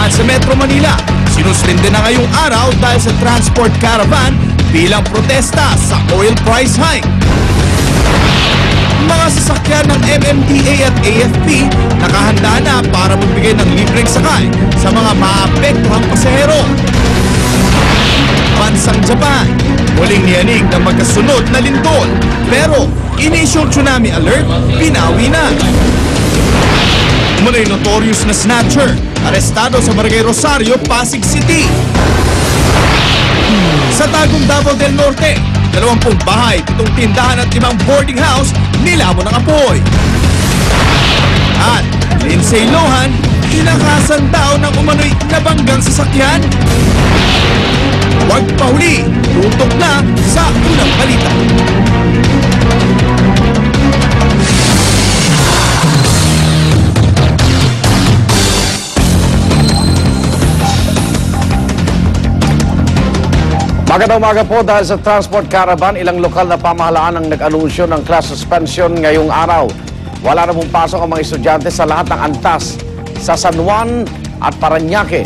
At sa Metro Manila, sinuspende na ngayong araw dahil sa transport caravan bilang protesta sa oil price hike. Mga sasakyan ng MMDA at AFP nakahanda na para magbigay ng libreng sakay sa mga maapektuhang pasahero. Bansang Japan, muling niyanig na magkasunod na lindol, pero ini-issue tsunami alert, binawi na. Umano'y notorious na snatcher, arestado sa Barangay Rosario, Pasig City. Sa Tagum, Davao del Norte, 20 bahay, 7 tindahan at 5 boarding house nilamon ng apoy. At Lindsay Lohan, tinakasan daw ng umano'y nabanggang sasakyan. Huwag pahuli, tutok na sa unang balita. Magandang umaga po. Dahil sa transport caravan, ilang lokal na pamahalaan ang nag-anunsyo ng class suspension ngayong araw. Wala na pong pasok ang mga estudyante sa lahat ng antas sa San Juan at Parañaque.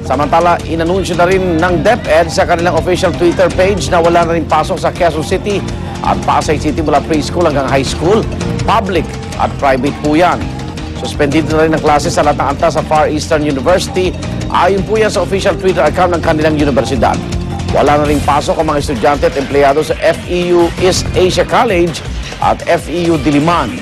Samantala, inanunsyo na rin ng DepEd sa kanilang official Twitter page na wala na rin pasok sa Quezon City at Pasay City mula preschool hanggang high school. Public at private po yan. Suspendido na rin ang klase sa lahat ng antas sa Far Eastern University. Ayon po yan sa official Twitter account ng kanilang universidad. Wala na rin pasok ang mga estudyante at empleyado sa FEU East Asia College at FEU Diliman.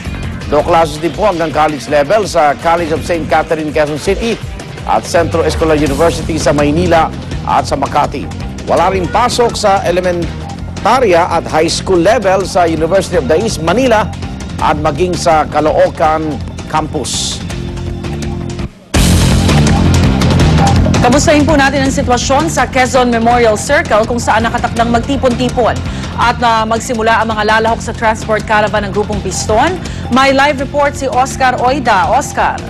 No classes din po hanggang college level sa College of St. Catherine, Quezon City at Centro Escolar University sa Maynila at sa Makati. Wala rin pasok sa elementarya at high school level sa University of the East, Manila at maging sa Caloocan Campus. Kamustahin po natin ang sitwasyon sa Quezon Memorial Circle kung saan nakatakdang magtipon-tipon at magsimula ang mga lalahok sa transport caravan ng Grupong Piston. May live report si Oscar Oida. Oscar.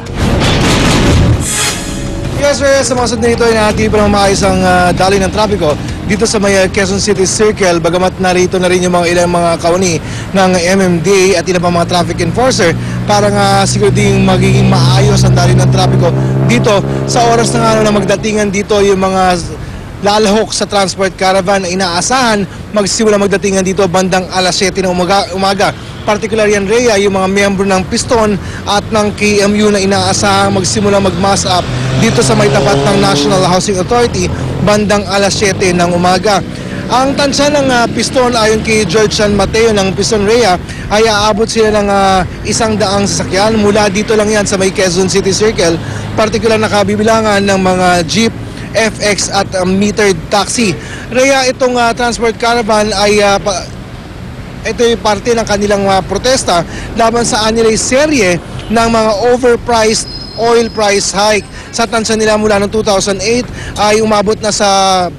Yes, sir. Sa mga sandali ito ay natin pa ng maayos ang daloy ng trapiko dito sa may Quezon City Circle, bagamat narito na rin yung mga ilang mga kauni ng MMDA at ilang mga traffic enforcer para nga siguro din magiging maayos ang daloy ng trapiko dito sa oras na nga na magdatingan dito yung mga lalahok sa transport caravan na inaasahan magsimula magdatingan dito bandang alas 7 ng umaga. Particular yan, Rhea, yung mga miyembro ng Piston at ng KMU na inaasahang magsimula mag-mass up dito sa may tapat ng National Housing Authority bandang alas 7 ng umaga. Ang tansya ng Piston ayon kay George San Mateo ng Piston Rhea ay aabot sila ng 100 sasakyan mula dito lang yan sa may Quezon City Circle. Particular na kabibilangan ng mga jeep, FX at metered taxi. Rhea, itong transport caravan ay ito ay parte ng kanilang protesta laban sa anilay serye ng mga overpriced oil price hike. Sa tansya nila mula noong 2008 ay umabot na sa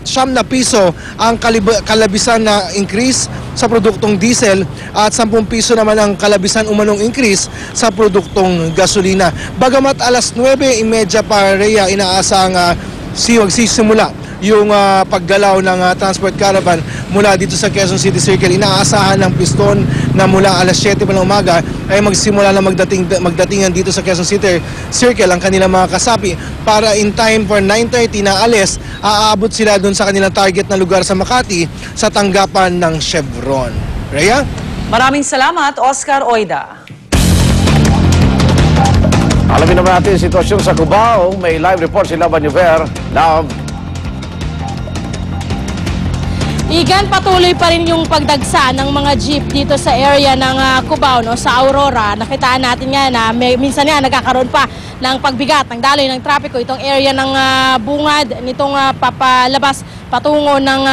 9 na piso ang kalabisan na increase sa produktong diesel at 10 piso naman ang kalabisan umanong increase sa produktong gasolina. Bagamat alas 9:30 pa, Rhea, inaasang magsisimula yung paggalaw ng transport caravan mula dito sa Quezon City Circle. Inaasahan ng Piston na mula alas 7 pa ng umaga ay magsimula na magdatingan dito sa Quezon City Circle ang kanilang mga kasapi para in time for 9:30 na alis, aabot sila dun sa kanilang target na lugar sa Makati sa tanggapan ng Chevron. Rhea? Maraming salamat, Oscar Oida. Alamin naman natin yung sitwasyon sa Cubao. May live report si Love Anuver. Love. Igan, patuloy pa rin yung pagdagsa ng mga jeep dito sa area ng Cubao, no, sa Aurora. Nakitaan natin nga na minsan nga nagkakaroon pa ng pagbigat ng daloy ng trapiko itong area ng bungad nitong papalabas patungo ng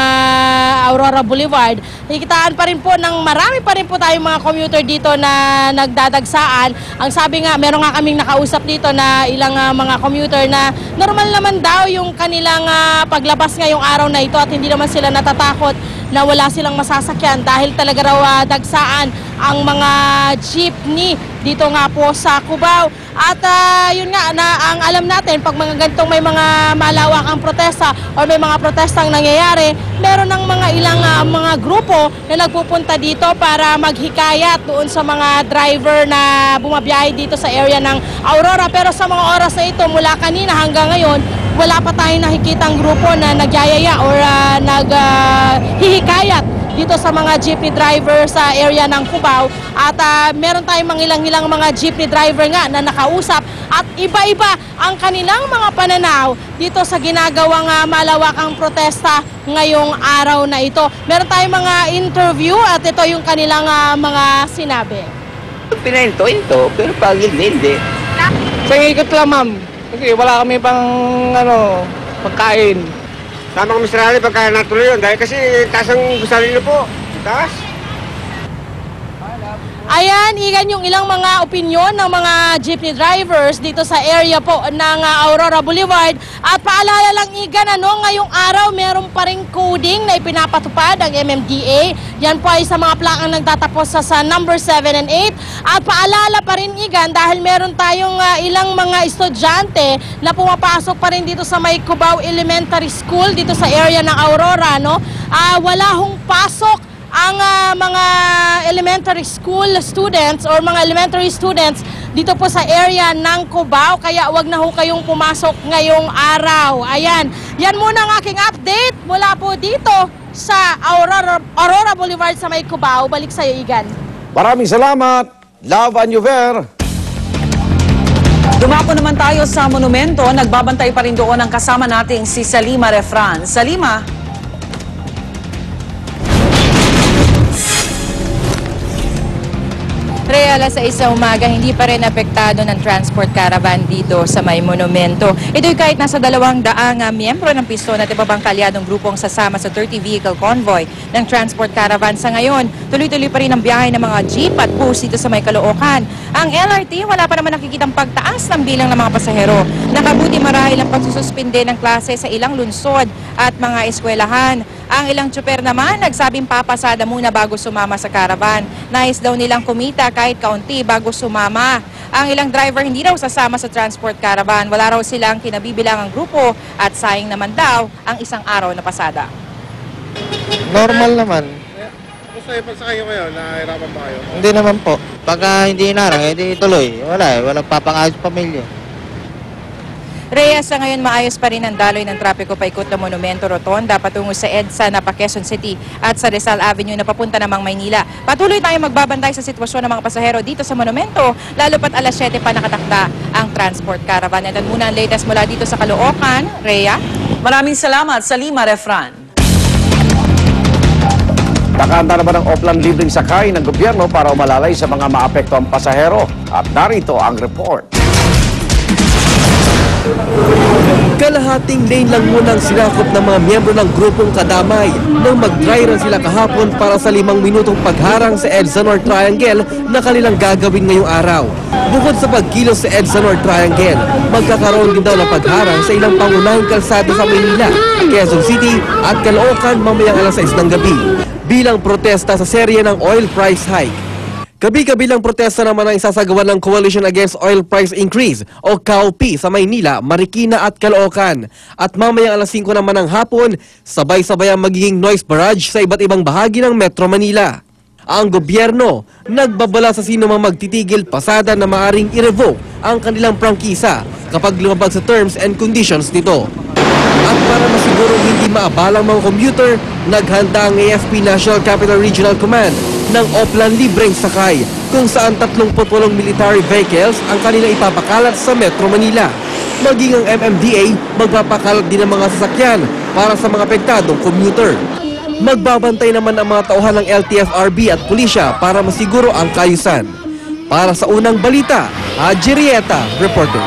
Aurora Boulevard. Nakikitaan pa rin po ng marami pa rin po tayong mga commuter dito na nagdadagsaan. Ang sabi nga, meron nga kaming nakausap dito na ilang mga commuter na normal naman daw yung kanilang paglabas ngayong araw na ito at hindi naman sila natatakot na wala silang masasakyan dahil talaga raw dagsaan ang mga jeepney dito nga po sa Cubao. At yun nga, ang alam natin, pag mga ganitong may mga malawakang protesta o may mga protestang nangyayari, meron ng mga ilang mga grupo na nagpupunta dito para maghikayat doon sa mga driver na bumabiyahe dito sa area ng Aurora. Pero sa mga oras na ito, mula kanina hanggang ngayon, wala pa tayong nakikitang grupo na nagyayaya or naghihikayat dito sa mga jeepney driver sa area ng Cubao. At meron tayong mangilang-ilang mga jeepney driver nga na nakausap at iba-iba ang kanilang mga pananaw dito sa ginagawang malawakang protesta ngayong araw na ito. Meron tayong mga interview at ito yung kanilang mga sinabi. Pinento, pero pag hindi. Sa ikot lang, ma'am. Kasi wala kami pang pagkain. Tama kami sa rally pagka natuloy yun. Dahil kasi taas ang gusali na po. Taas. Ayan, igan yung ilang mga opinyon ng mga jeepney drivers dito sa area po ng Aurora Boulevard. At paalala lang igan, ngayong araw meron pa ring coding na ipinapatupad ang MMDA. Yan po ay sa mga plakang nagtatapos sa number 7 and 8. At paalala pa rin igan dahil meron tayong ilang mga estudyante na pumapasok pa rin dito sa may Cubao Elementary School dito sa area ng Aurora. Wala hong pasok ang mga elementary school students or mga elementary students dito po sa area ng Cubao, kaya wag na ho kayong pumasok ngayong araw. Ayan, yan muna ang aking update mula po dito sa Aurora Boulevard sa may Cubao. Balik sa iyo, Igan. Maraming salamat, Love Anjuver. Dumako naman tayo sa monumento. Nagbabantay pa rin doon ang kasama nating si Salima Refran. Salima. Alas 6 umaga, hindi pa rin apektado ng transport caravan dito sa may monumento. Ito'y kahit nasa 200 miyembro ng piston at iba pang kaalyadong grupong sasama sa 30 vehicle convoy ng transport caravan sa ngayon. Tuloy-tuloy pa rin ang biyahe ng mga jeep at bus dito sa may Caloocan. Ang LRT, wala pa naman nakikitang pagtaas ng bilang ng mga pasahero. Nakabuti marahil ang pagsususpinde ng klase sa ilang lungsod at mga eskwelahan. Ang ilang tsuper naman, nagsabing papasada muna bago sumama sa caravan. Nais daw nilang kumita kahit kaunti bago sumama. Ang ilang driver hindi raw sasama sa transport caravan. Wala raw silang kinabibilangang grupo at sayang naman daw ang isang araw na pasada. Normal naman. Kumusta yung pagsakay nyo ngayon? Nahihirapan ba kayo? Hindi naman po. Pagka hindi inarang, hindi tuloy. Walang papangayos pamilya. Rhea, sa ngayon maayos pa rin ang daloy ng trapiko paikot ng Monumento Rotonda patungo sa EDSA na pa Quezon City at sa Rizal Avenue na papunta namang Maynila. Patuloy tayong magbabantay sa sitwasyon ng mga pasahero dito sa Monumento, lalo pat alas 7 pa nakatakda ang transport caravan. Ito muna ang latest mula dito sa Caloocan. Rhea? Maraming salamat, Salima Refran. Nakahanda naman ang Oplan libreng sakay ng gobyerno para umalalay sa mga maapektuang pasahero. At narito ang report. Kalahating lane lang muna ang sinakop ng mga miyembro ng grupong Kadamay nang mag-dry run sila kahapon para sa 5 minutong pagharang sa EDSA North Triangle na kanilang gagawin ngayong araw. Bukod sa pagkilos sa EDSA North Triangle, magkakaroon din daw ng pagharang sa ilang pangunahing kalsada sa Maynila, Quezon City at Caloocan mamayang alas 6 ng gabi bilang protesta sa serye ng oil price hike. Kabi-kabilang protesta naman ang isasagawa ng Coalition Against Oil Price Increase o CAOP sa Maynila, Marikina at Caloocan. At mamayang alas 5 naman ng hapon, sabay-sabay ang magiging noise barrage sa iba't ibang bahagi ng Metro Manila. Ang gobyerno nagbabala sa sino mang magtitigil pasada na maaring i-revoke ang kanilang prangkisa kapag lumabag sa terms and conditions nito. At para masigurong hindi maabalang mga commuter, naghanda ang AFP National Capital Regional Command ng Oplan libreng sakay kung saan 38 military vehicles ang kanilang ipapakalat sa Metro Manila. Maging ang MMDA magpapakalat din ng mga sasakyan para sa mga apektadong commuter. Magbabantay naman ang mga tauhan ng LTFRB at pulisya para masiguro ang kaayusan. Para sa unang balita, Haji Rieta, reporter.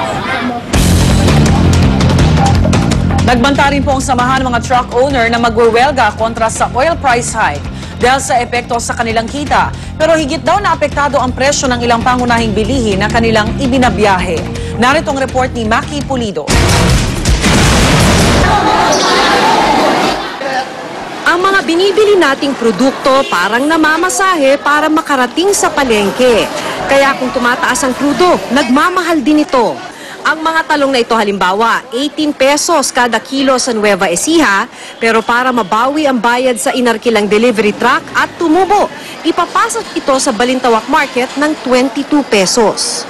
Nagbanta rin po ang samahan ng mga truck owner na magwewelga kontra sa oil price hike dahil sa epekto sa kanilang kita. Pero higit daw na apektado ang presyo ng ilang pangunahing bilihin na kanilang ibinabiyahe. Narito ang report ni Maki Pulido. Ang mga binibili nating produkto parang namamasahe para makarating sa palengke. Kaya kung tumataas ang krudo, nagmamahal din ito. Ang mga talong na ito halimbawa, 18 pesos kada kilo sa Nueva Ecija, pero para mabawi ang bayad sa inarkilang delivery truck at tumubo, ipapasok ito sa Balintawak Market ng 22 pesos.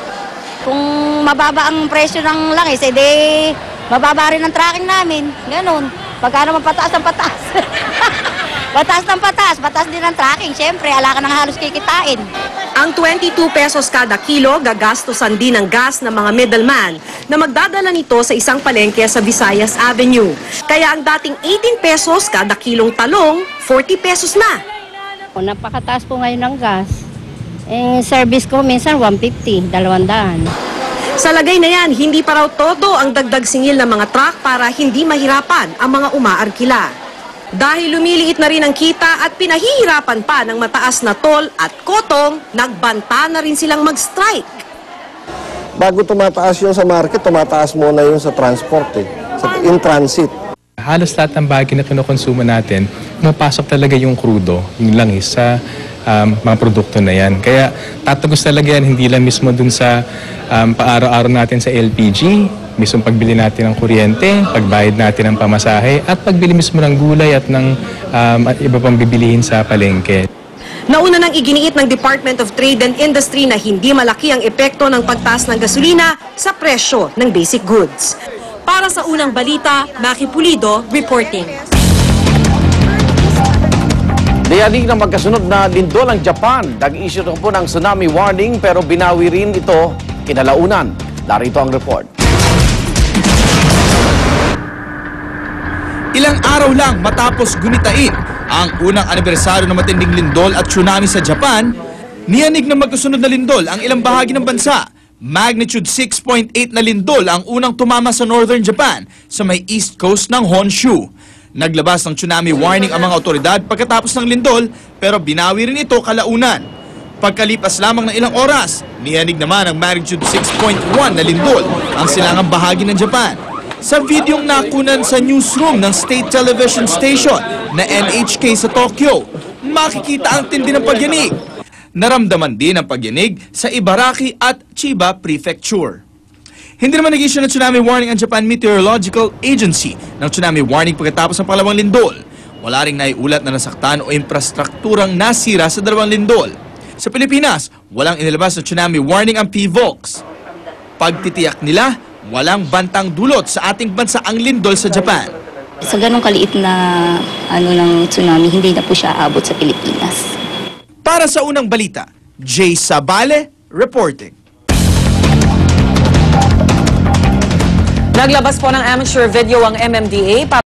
Kung mababa ang presyo ng langis, edi Mababa rin ang tracking namin. Ganun. Pagka naman pataas ng pataas. Pataas ng pataas. Pataas din ang tracking. Siyempre, ala ka nang halos kikitain. Ang 22 pesos kada kilo gagastusan din ng gas ng mga middleman na magdadala nito sa isang palengke sa Visayas Avenue. Kaya ang dating 18 pesos kada kilong talong, 40 pesos na. Napakataas po ngayon ng gas. Service ko minsan 150, 200. Sa lagay na yan, hindi pa raw todo ang dagdag singil ng mga truck para hindi mahirapan ang mga umaarkila. Dahil lumiliit na rin ang kita at pinahihirapan pa ng mataas na toll at kotong, nagbanta na rin silang mag-strike. Bago tumataas yung sa market, tumataas muna yung sa transport in transit. Halos lahat ng bagay na kinukonsumo natin, pumapasok talaga yung krudo, yung langis sa mga produkto na yan. Kaya tatagos talaga yan, hindi lang mismo dun sa paaraw-araw natin sa LPG, mismo pagbili natin ng kuryente, pagbayad natin ng pamasahe, at pagbili mismo ng gulay at ng iba pang bibilihin sa palengke. Nauna nang iginiit ng Department of Trade and Industry na hindi malaki ang epekto ng pagtaas ng gasolina sa presyo ng basic goods. Para sa unang balita, Maki Pulido, reporting. Diyanig na magkasunod na lindol ang Japan. Nag-issue po ng tsunami warning pero binawi rin ito kinalaunan. Narito ang report. Ilang araw lang matapos gunitain ang unang anibersaryo ng matinding lindol at tsunami sa Japan, niyanig na magkasunod na lindol ang ilang bahagi ng bansa. Magnitude 6.8 na lindol ang unang tumama sa northern Japan sa may east coast ng Honshu. Naglabas ng tsunami warning ang mga otoridad pagkatapos ng lindol pero binawi rin ito kalaunan. Pagkalipas lamang ng ilang oras, niyanig naman ang magnitude 6.1 na lindol ang silangang bahagi ng Japan. Sa videong nakunan sa newsroom ng state television station na NHK sa Tokyo, makikita ang tindi ng pagyanig. Naramdaman din ang pagyanig sa Ibaraki at Chiba Prefecture. Hindi naman nag-issue ng tsunami warning ang Japan Meteorological Agency ng tsunami warning pagkatapos ng pangalawang lindol. Wala ring naiulat na nasaktan o infrastrukturang nasira sa dalawang lindol. Sa Pilipinas, walang inilabas na tsunami warning ang PVOLCS. Pagtitiyak nila, walang bantang dulot sa ating bansa ang lindol sa Japan. Sa ganong kaliit na ng tsunami, hindi na po siya aabot sa Pilipinas. Para sa unang balita, Jay Sabale, reporting. Naglabas po ng amateur video ang MMDA para